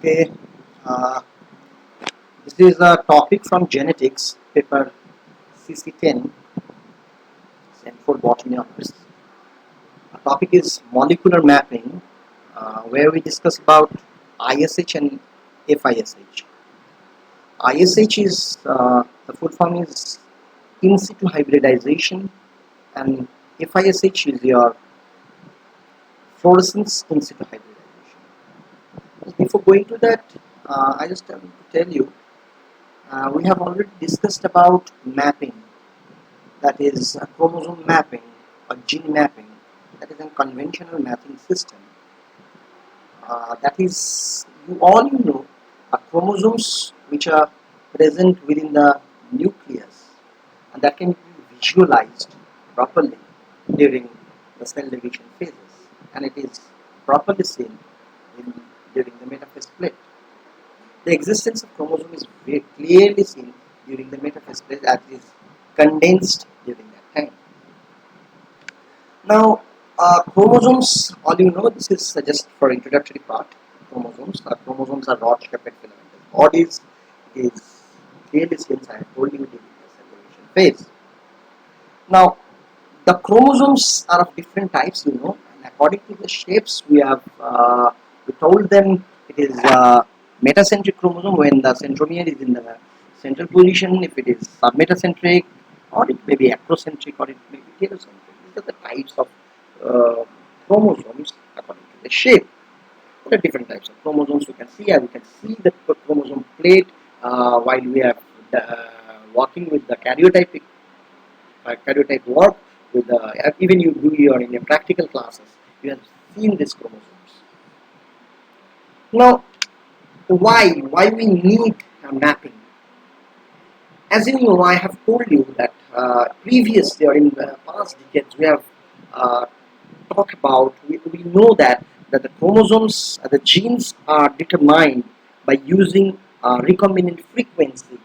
Okay, uh, this is a topic from genetics, paper CC10, sent for botany honors. The topic is molecular mapping, where we discuss about ISH and FISH. ISH is the full form is in situ hybridization, and FISH is your fluorescence in situ hybridization. Before going to that, I just want to tell you we have already discussed about mapping, that is a chromosome mapping or gene mapping, that is a conventional mapping system. That is, you know, chromosomes which are present within the nucleus and that can be visualized properly during the cell division phases, and it is properly seen during the metaphase split. The existence of chromosome is very clearly seen during the metaphase split as it is condensed during that time. Now, chromosomes, all you know, this is just for introductory part. Chromosomes are rod-shaped filamentous bodies. It is clearly seen, I have told you, during the cell division phase. Now, the chromosomes are of different types, you know, and according to the shapes we told them it is metacentric chromosome when the centromere is in the central position, if it is submetacentric, or it may be acrocentric, or it may be heterocentric. These are the types of chromosomes according to the shape. There are different types of chromosomes. We can see, we can see the chromosome plate while we are working with the karyotypic work with even you do your in your practical classes, you have seen these chromosomes. Now, why we need mapping? As you know, I have told you that previously or in the past decades we have talked about. We know that the chromosomes, the genes are determined by using recombinant frequency,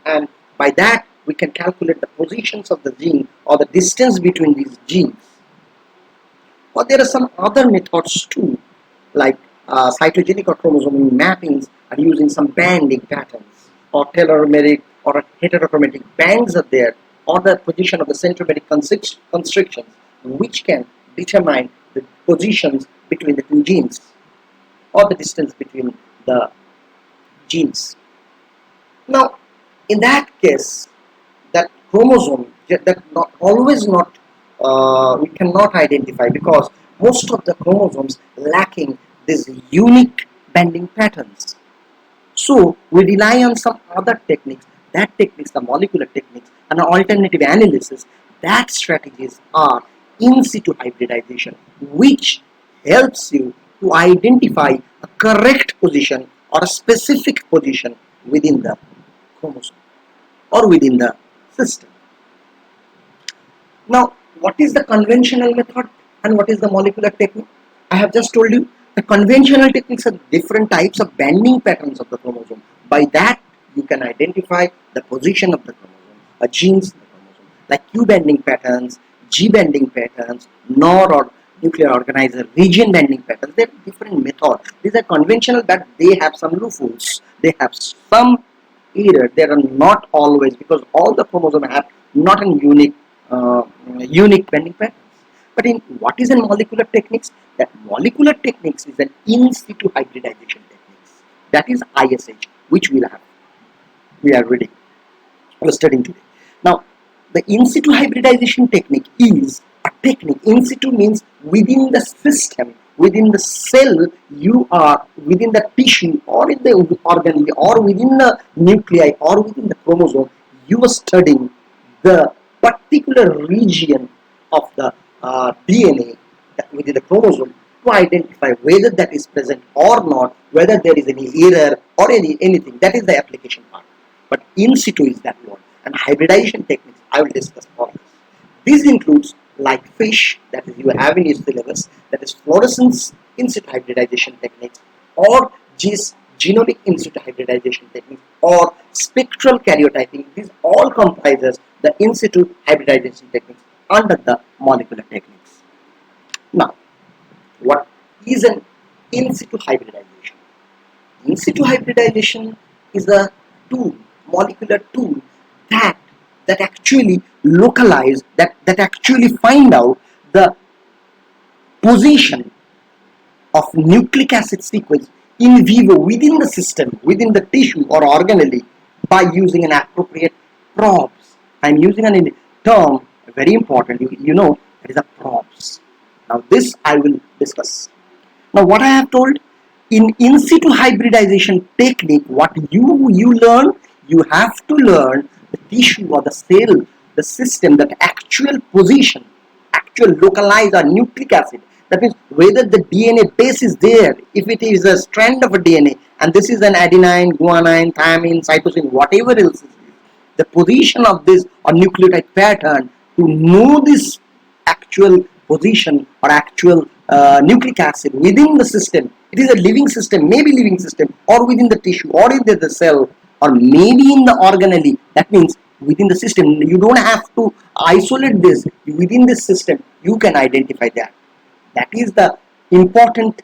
and by that we can calculate the positions of the gene or the distance between these genes. But there are some other methods too, like cytogenic or chromosomal mappings are using some banding patterns, or telomeric or heterochromatic bands are there, or the position of the centromeric constrictions, which can determine the positions between the two genes or the distance between the genes. Now, in that case, that chromosome that not always not we cannot identify, because most of the chromosomes lacking these unique bending patterns. So we rely on some other techniques. That techniques, the molecular techniques, and alternative analysis. That strategies are in situ hybridization, which helps you to identify a correct position or a specific position within the chromosome or within the system. Now, what is the conventional method and what is the molecular technique? I have just told you the conventional techniques are different types of bending patterns of the chromosome. By that, you can identify the position of the chromosome, genes in the chromosome, like Q bending patterns, G bending patterns, NOR or nuclear organizer region bending patterns. They are different methods. These are conventional, but they have some loopholes. They have some error. They are not always, because all the chromosomes have not a unique bending patterns. But in what is in molecular techniques? That molecular techniques is an in situ hybridization techniques. That is ISH, which we are reading or studying today. Now, the in situ hybridization technique is a technique. In situ means within the system, within the cell, you are within the tissue or in the organ or within the nuclei or within the chromosome, you are studying the particular region of the DNA within the chromosome to identify whether that is present or not, whether there is any error or anything. That is the application part. But in situ is that one. And hybridization techniques, I will discuss all this. This includes like fish, that is you have in your syllabus, that is fluorescence in situ hybridization techniques, or genomic in situ hybridization techniques, or spectral karyotyping. These all comprises the in situ hybridization techniques under the molecular techniques. Now, what is an in situ hybridization? in situ hybridization is a tool, molecular tool that actually localize, that actually find out the position of nucleic acid sequence in vivo within the system, within the tissue or organelle by using an appropriate probes. I'm using a term very important. You know that is a probes. Now this I will discuss. Now what I have told, in situ hybridization technique, what you learn, you have to learn the tissue or the cell, the system, that actual position, actual localized or nucleic acid. That means whether the DNA base is there, if it is a strand of a DNA, and this is an adenine, guanine, thymine, cytosine, whatever else is, the position of this or nucleotide pattern, to know this actual position or actual nucleic acid within the system. It is a living system, maybe living system, or within the tissue, or in the cell, or maybe in the organelle. That means within the system. You don't have to isolate this. Within this system, you can identify that. That is the important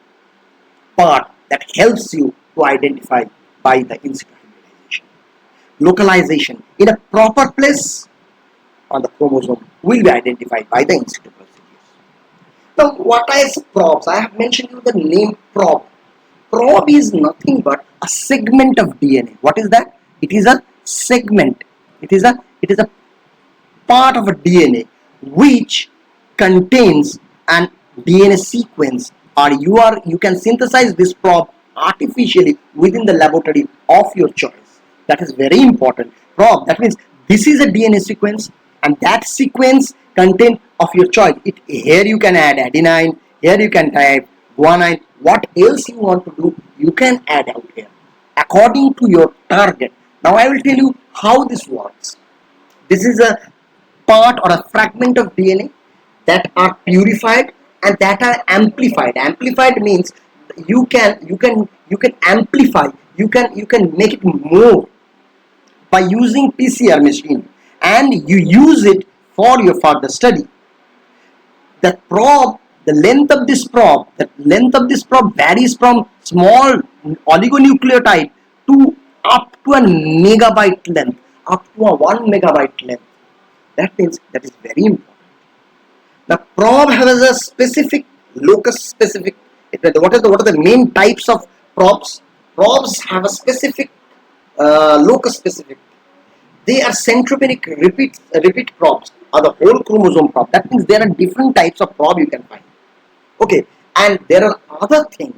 part that helps you to identify by the in situ hybridization. Localization in a proper place on the chromosome will be identified by the in situ procedures. Now, what is probes? I have mentioned you the name probe. Probe is nothing but a segment of DNA. What is that? It is a segment. It is a part of a DNA which contains an DNA sequence, or you can synthesize this probe artificially within the laboratory of your choice. That is very important. Probe, that means this is a DNA sequence, and that sequence content of your choice. Here you can add adenine, here you can type guanine. What else you want to do, you can add out here according to your target. Now I will tell you how this works. This is a part or a fragment of DNA that are purified and that are amplified. Amplified means you can amplify, you can make it more by using PCR machine, and you use it for your further study. The probe, the length of this probe varies from small oligonucleotide to up to a megabyte length, up to a 1 megabyte length. That means that is very important. The probe has a specific locus specific. What are the main types of probes? Probes have a specific locus specific. They are centromeric repeat probes, or the whole chromosome probe. That means there are different types of probe you can find. Okay, and there are other things.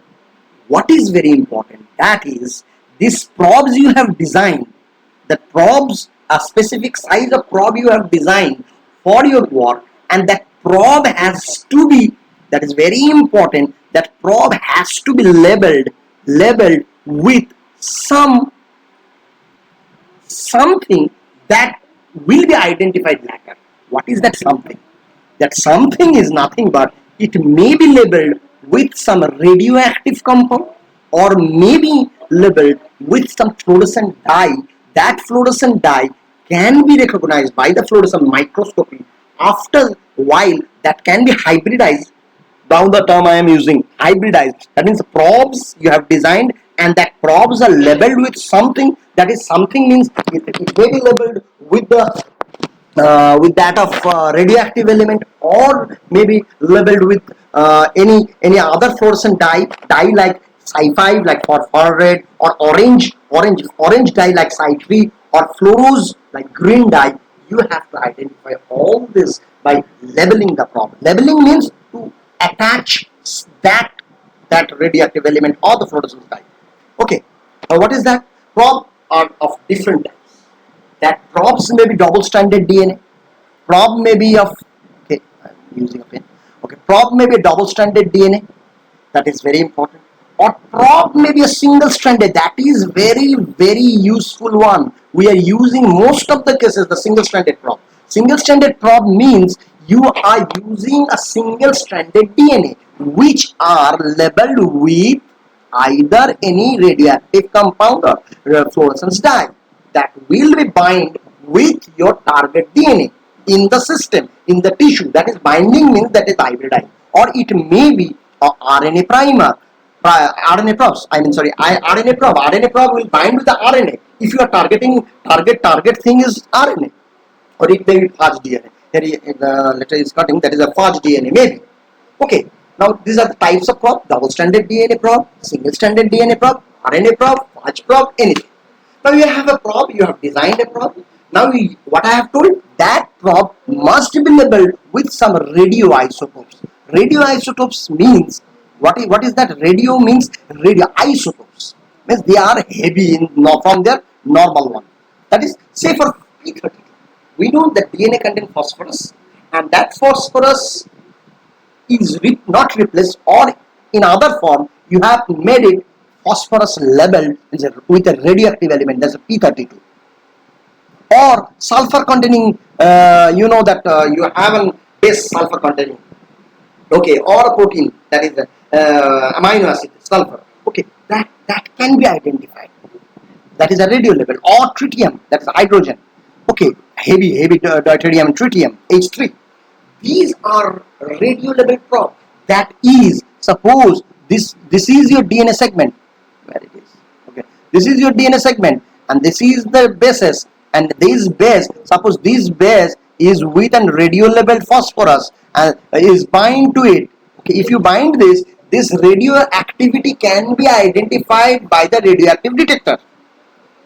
What is very important? That is, these probes you have designed. The probes, a specific size of probe you have designed for your work, and that probe has to be, that is very important, that probe has to be labeled with something that will be identified later. What is that something? That something is nothing but it may be labeled with some radioactive compound, or maybe labeled with some fluorescent dye. That fluorescent dye can be recognized by the fluorescent microscopy. After a while, that can be hybridized. Now the term I am using, hybridized. That means the probes you have designed, and that probes are labeled with something. That is, something means it may be labeled with with that of radioactive element, or maybe labeled with any other fluorescent dye like Psi5, like for red, or orange dye like Psi3, or fluorose like green dye. You have to identify all this by labeling the probe. Labeling means to attach that radioactive element or the fluorescent dye. Okay, what is that? Probe are of different types. That probes may be double-stranded DNA. Probe may be of, okay, I'm using a pen. Okay, probe may be a double-stranded DNA. That is very important. Or probe may be a single-stranded. That is very, very useful one. We are using most of the cases the single-stranded probe. Single-stranded probe means you are using a single-stranded DNA which are labeled with either any radioactive compound or fluorescence dye that will be bind with your target DNA in the system, in the tissue. That is, binding means that is hybridized, or it may be a RNA primer. RNA probes. I mean, sorry, RNA probe. RNA probe will bind with the RNA. If you are targeting target thing is RNA, or it may be fudge DNA. Here the letter is cutting. That is a fudge DNA, maybe. Okay. Now these are the types of probe: double-stranded DNA probe, single-stranded DNA probe, RNA probe, fudge probe, anything. Now you have a probe. You have designed a probe. Now what I have told, that probe must be labeled with some radioisotopes. Radioisotopes means what is that? Radio means radioisotopes. Means they are heavy from their normal one. That is, say for P32, we know that DNA contains phosphorus, and that phosphorus is not replaced, or in other form you have made it phosphorus labeled with a radioactive element. That's a P32. Or sulfur containing, you know that you have a base sulfur containing, okay, or a protein, that is amino acid sulfur, okay, that can be identified. That is a radio label. Or tritium, that is hydrogen, okay, heavy deuterium, tritium, H3. These are radio label probe. That is, suppose this is your DNA segment, where it is, okay, this is your DNA segment, and this is the bases, and this base, suppose this base is with a radio label phosphorus and is bind to it. Okay, if you bind this radioactivity can be identified by the radioactive detector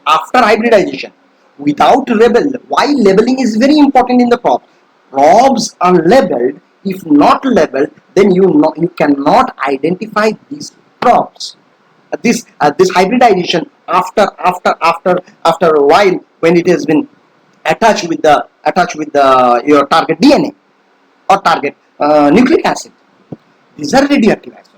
after hybridization without label. Why labeling is very important in the probe? Probes are labeled. If not labeled, then you cannot identify these probes. This hybridization after a while, when it has been attached with the your target DNA or target nucleic acid, these are radioactive isotopes.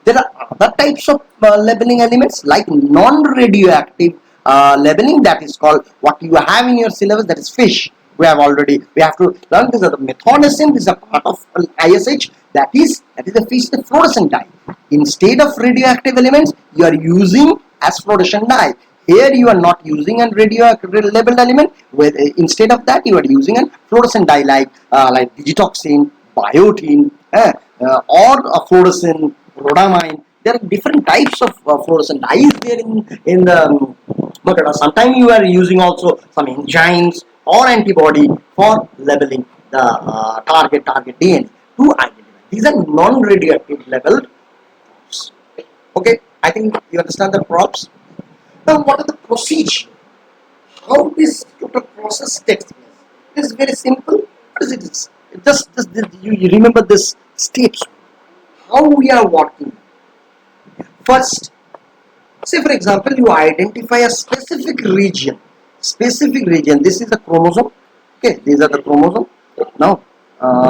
There are other types of labeling elements like non-radioactive labeling, that is called, what you have in your syllabus, that is fish. We have to learn. These are the methonism. This is a part of ISH. That is the fish, the fluorescent dye. Instead of radioactive elements, you are using as fluorescent dye. Here you are not using a radioactive labeled element. Instead of that, you are using a fluorescent dye like digitoxin, biotin, or a fluorescent, rhodamine. There are different types of fluorescent dyes there in the market. Sometimes you are using also some enzymes or antibody for labeling the target DNA to identify. These are non-radioactive labeled probes. Okay, I think you understand the probes. Now, what are the procedure? How this total process takes place? It is very simple. What is it? Just you remember this steps. How we are working. First, say for example, you identify a specific region. This is the chromosome. Okay, these are the chromosome. Now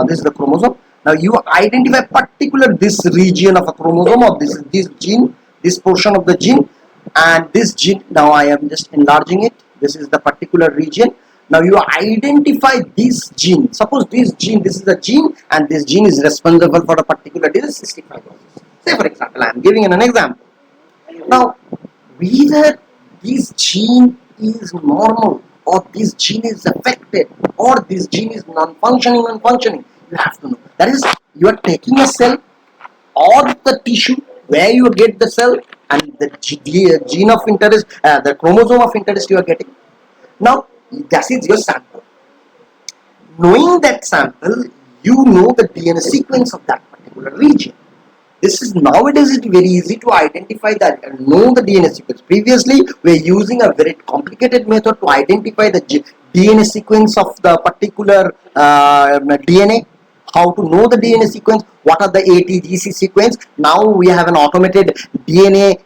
this is the chromosome. Now you identify particular this region of a chromosome, of this gene, this portion of the gene, and this gene. Now I am just enlarging it. This is the particular region. Now you identify this gene. Suppose this is a gene, and this gene is responsible for a particular disease, cystic fibrosis. Say for example, I am giving an example. Now whether this gene is normal, or this gene is affected, or this gene is non-functioning, you have to know. That is, you are taking a cell or the tissue where you get the cell, and the gene of interest, the chromosome of interest you are getting. Now that is your sample. Knowing that sample, you know the DNA sequence of that particular region. This is nowadays it's very easy to identify that and know the DNA sequence. Previously, we are using a very complicated method to identify the DNA sequence of the particular DNA. How to know the DNA sequence? What are the ATGC sequence? Now we have an automated DNA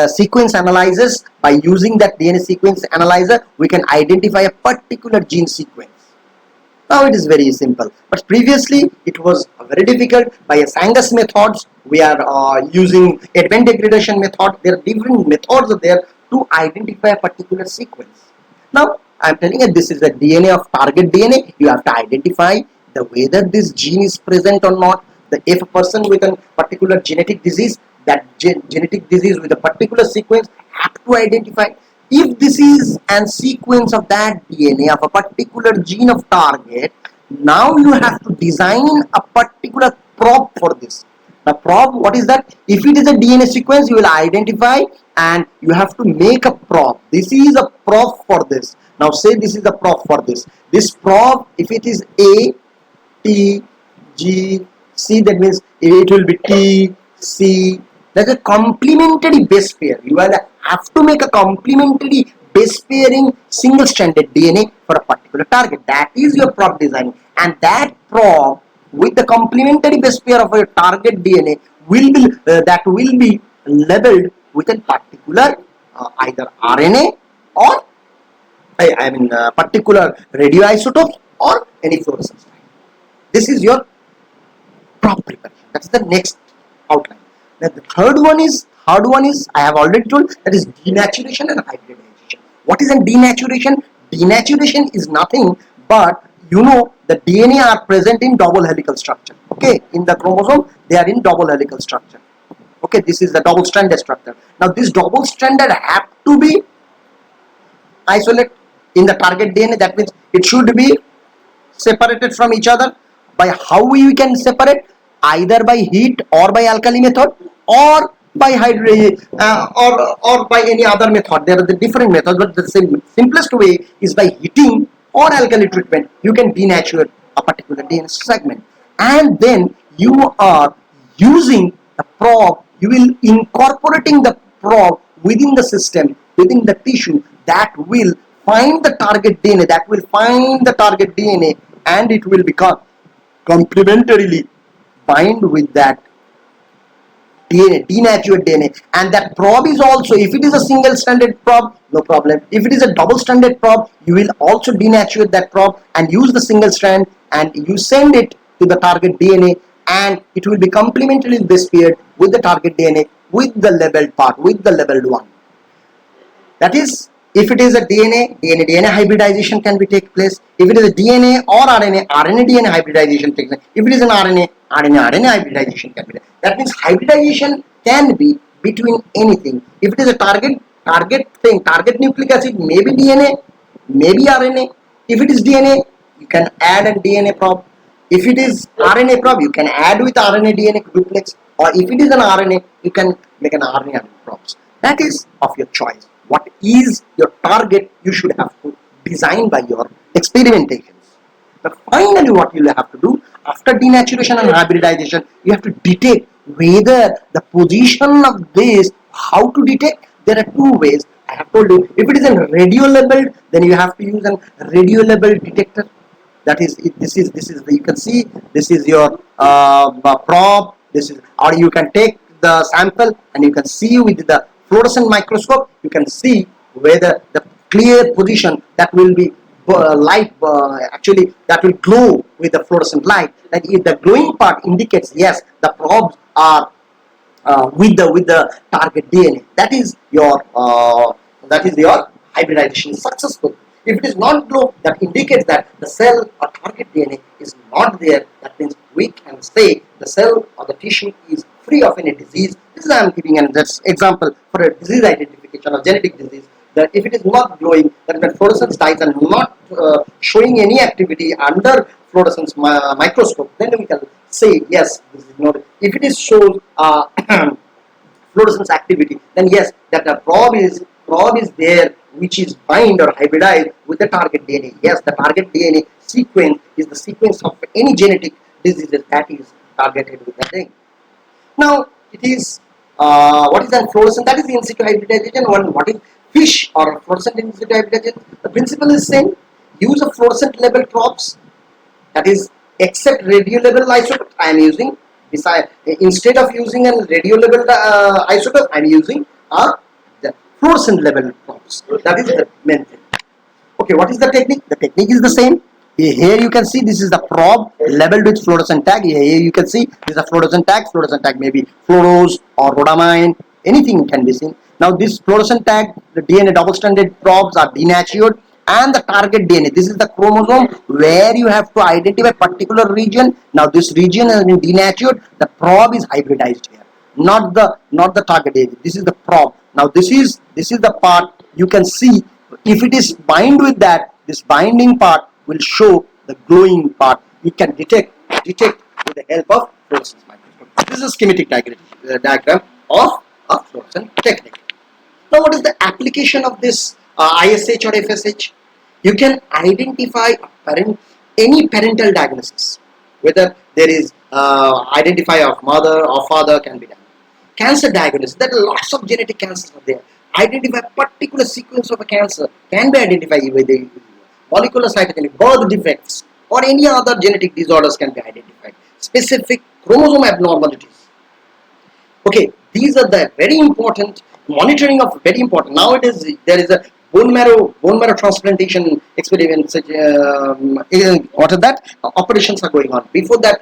sequence analysis. By using that DNA sequence analyzer, we can identify a particular gene sequence. Now it is very simple, but previously it was very difficult. By a Sangus methods, we are using advent degradation method. There are different methods there to identify a particular sequence. Now I am telling you, this is the DNA of target DNA. You have to identify the whether this gene is present or not. If a person with a particular genetic disease, that genetic disease with a particular sequence, have to identify. If this is a sequence of that DNA of a particular gene of target, now you have to design a particular probe for this. The probe, what is that? If it is a DNA sequence, you will identify and you have to make a probe. This is a probe for this. Now say this is the probe for this. This probe, if it is A, T, G, C, that means it will be T, C. That's a complementary base pair. You will have to make a complementary base pairing single-stranded DNA for a particular target. That is your probe design, and that probe with the complementary base pair of your target DNA will be that will be labeled with a particular either RNA or particular radioisotopes or any fluorescence. This is your probe preparation. That's the next outline. Now the third one is I have already told, that is denaturation and hybridization. What is a denaturation? Denaturation is nothing but, you know, the DNA are present in double helical structure. Okay, in the chromosome they are in double helical structure. Okay, this is the double stranded structure. Now this double stranded have to be isolate in the target DNA. That means it should be separated from each other. By how we can separate? Either by heat or by alkali method or by or by any other method. There are the different methods, but the simplest way is by heating or alkali treatment. You can denature a particular DNA segment, and then you are using the probe. You will incorporating the probe within the system, within the tissue, that will find the target DNA. That will find the target DNA, and it will become complementarily bind with that DNA, denatured DNA. And that probe is also, if it is a single stranded probe, no problem. If it is a double stranded probe, you will also denature that probe and use the single strand, and you send it to the target DNA, and it will be complementarily base paired with the target DNA with the labeled part, with the labeled one. That is, if it is a DNA hybridization can be take place. If it is a DNA or RNA DNA hybridization takes place. If it is an RNA hybridization can be done. That means hybridization can be between anything. If it is a target nucleic acid, maybe DNA, maybe RNA. If it is DNA, you can add a DNA probe. If it is RNA probe, you can add with RNA DNA duplex. Or if it is an RNA, you can make an RNA probes. That is of your choice. What is your target, you should have to design by your experimentations. But finally what you will have to do after denaturation and hybridization, you have to detect whether the position of this, how to detect. There are two ways. I have told you, if it is a radio labeled, then you have to use a radio labeled detector. That is, this is you can see, this is your probe. This is, or you can take the sample and you can see with the fluorescent microscope, you can see whether the clear position that will be light, actually that will glow with the fluorescent light. That if the glowing part indicates yes, the probes are with the target DNA. That is your hybridization successful. If it is not glow, that indicates that the cell or target DNA is not there. That means we can say the cell or the tissue is free of any disease. This is I am giving an example for a disease identification or genetic disease. That if it is not glowing, that when fluorescence dyes are not showing any activity under fluorescence microscope, then we can say yes, this is not. If it is shows fluorescence activity, then yes, that the probe is there, which is bind or hybridized with the target DNA. Yes, the target DNA sequence is the sequence of any genetic diseases that is targeted with that thing. Now, it is what is that fluorescent? That is the in situ hybridization. What is fish or fluorescent in situ hybridization? The principle is same. Use a fluorescent label probes. That is, except radio label isotope, I am using. Instead of using a radio label isotope, I am using the fluorescent label probes. That is the main thing. Okay, what is the technique? The technique is the same. Here you can see this is the probe labeled with fluorescent tag. Here you can see this is a fluorescent tag. Fluorescent tag may be fluorose or rhodamine. Anything can be seen. Now this fluorescent tag, the DNA double-stranded probes are denatured, and the target DNA. This is the chromosome where you have to identify particular region. Now this region has been denatured. The probe is hybridized here, not the target DNA. This is the probe. Now this is the part you can see. If it is bind with that, this binding part will show the glowing part. You can detect with the help of fluorescence microscope. This is a schematic diagram of a fluorescent technique. Now, what is the application of this ISH or FSH? You can identify any parental diagnosis, whether there is identify of mother or father can be done. Cancer diagnosis, there are lots of genetic cancers are there. Identify particular sequence of a cancer can be identified with the molecular cytogenetic birth defects or any other genetic disorders can be identified. Specific chromosome abnormalities. Okay, these are the very important monitoring of very important. Nowadays there is a bone marrow transplantation experiments. What is that? Operations are going on. Before that,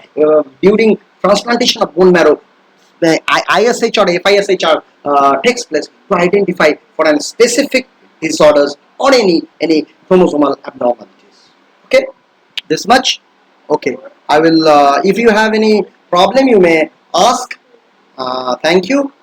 during transplantation of bone marrow, the ISH or FISH takes place to identify for a specific disorders or any chromosomal abnormalities. Okay, this much. Okay, I will. If you have any problem, you may ask. Thank you.